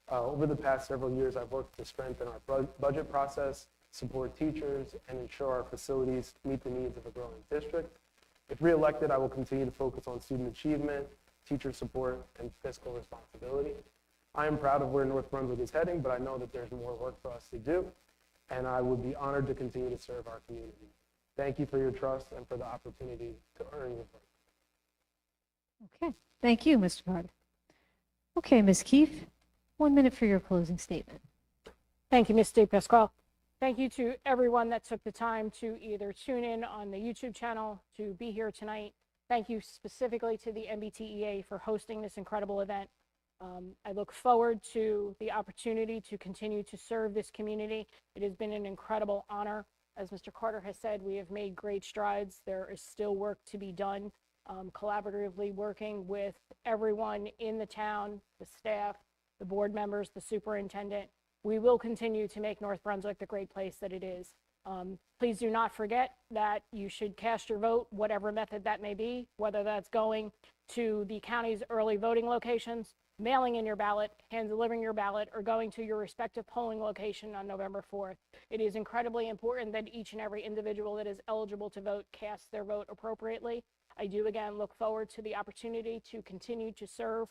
Over the past several years, I've worked to strengthen our budget process, support teachers, and ensure our facilities meet the needs of a growing district. If re-elected, I will continue to focus on student achievement, teacher support, and fiscal responsibility. I am proud of where North Brunswick is heading, but I know that there's more work for us to do, and I would be honored to continue to serve our community. Thank you for your trust and for the opportunity to earn your vote. Okay, thank you, Mr. Carter. Okay, Ms. Keefe, 1 minute for your closing statement. Thank you, Ms. DePasquale. Thank you to everyone that took the time to either tune in on the YouTube channel, to be here tonight. Thank you specifically to the NBTEA for hosting this incredible event. I look forward to the opportunity to continue to serve this community. It has been an incredible honor. As Mr. Carter has said, we have made great strides. There is still work to be done. Collaboratively working with everyone in the town, the staff, the board members, the superintendent. We will continue to make North Brunswick the great place that it is. Please do not forget that you should cast your vote, whatever method that may be, whether that's going to the county's early voting locations, mailing in your ballot, hand delivering your ballot, or going to your respective polling location on November 4th. It is incredibly important that each and every individual that is eligible to vote cast their vote appropriately. I do again look forward to the opportunity to continue to serve.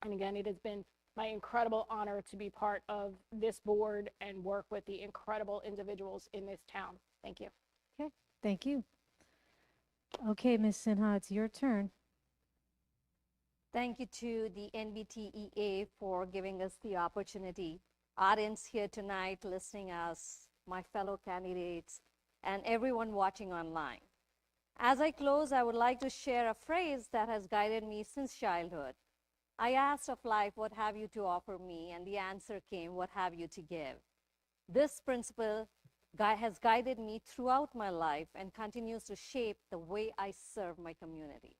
And again, it has been my incredible honor to be part of this board and work with the incredible individuals in this town. Thank you. Okay, thank you. Okay, Ms. Sinha, it's your turn. Thank you to the NBTEA for giving us the opportunity. Audience here tonight listening us, my fellow candidates, and everyone watching online. As I close, I would like to share a phrase that has guided me since childhood. I asked of life, what have you to offer me? And the answer came, what have you to give? This principle has guided me throughout my life and continues to shape the way I serve my community.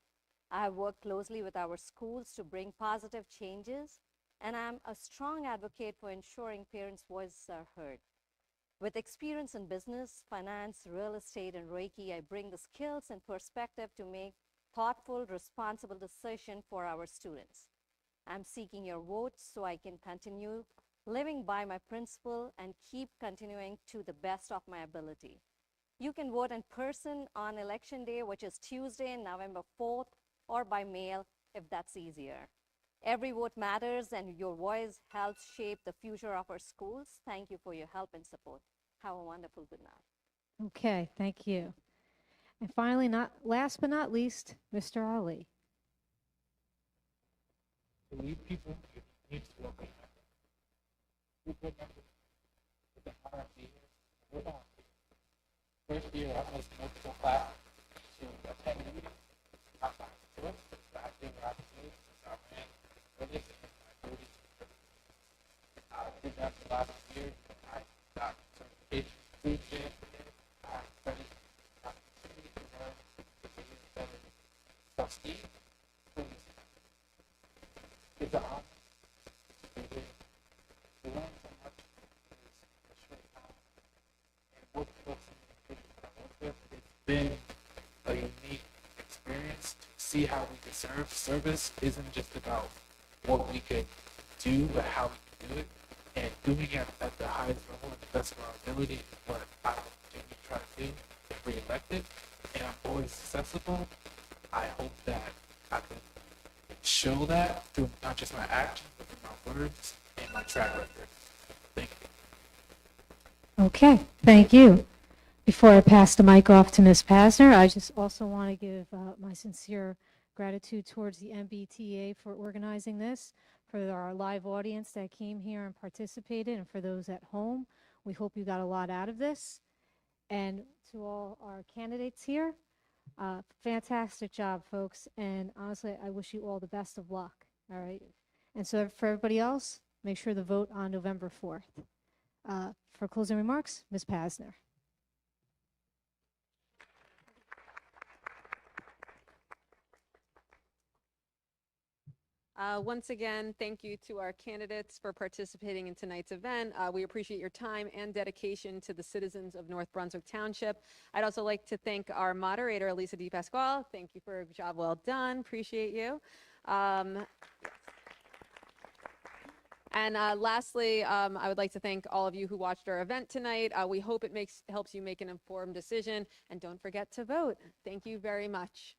I have worked closely with our schools to bring positive changes, and I'm a strong advocate for ensuring parents' voices are heard. With experience in business, finance, real estate, and Reiki, I bring the skills and perspective to make thoughtful, responsible decisions for our students. I'm seeking your votes so I can continue living by my principle and keep continuing to the best of my ability. You can vote in person on election day, which is Tuesday, November 4th, or by mail if that's easier. Every vote matters, and your voice helps shape the future of our schools. Thank you for your help and support. Have a wonderful good night. Okay, thank you. And finally, last but not least, Mr. Ali. To lead people, you need to work with them. Group of members with the hierarchy here. We're not. First year, I missed multiple classes to attend meetings. I found it. So I think I could since I ran for this in my 30s. I did that for the last year. I got certification food stamp. I studied. I continued to learn to be better. So Steve, please. It's an honor to be here. To learn so much in a short time. And work with some of the people that I work with. It's been a unique experience to see how we can serve. Service isn't just about what we could do, but how we can do it. And doing it at the highest level and the best of our ability is what I will continue to try to do if re-elected. And I'm always accessible. I hope that I can show that through not just my actions, but through my words and my track record. Thank you. Okay, thank you. Before I pass the mic off to Ms. Pasner, I just also want to give my sincere gratitude towards the NBTEA for organizing this, for our live audience that came here and participated, and for those at home. We hope you got a lot out of this. And to all our candidates here, fantastic job, folks. And honestly, I wish you all the best of luck. All right. And so for everybody else, make sure to vote on November 4th. For closing remarks, Ms. Pasner. Once again, thank you to our candidates for participating in tonight's event. We appreciate your time and dedication to the citizens of North Brunswick Township. I'd also like to thank our moderator, Elisa DePasquale. Thank you for a job well done. Appreciate you. And lastly, I would like to thank all of you who watched our event tonight. We hope it helps you make an informed decision. And don't forget to vote. Thank you very much.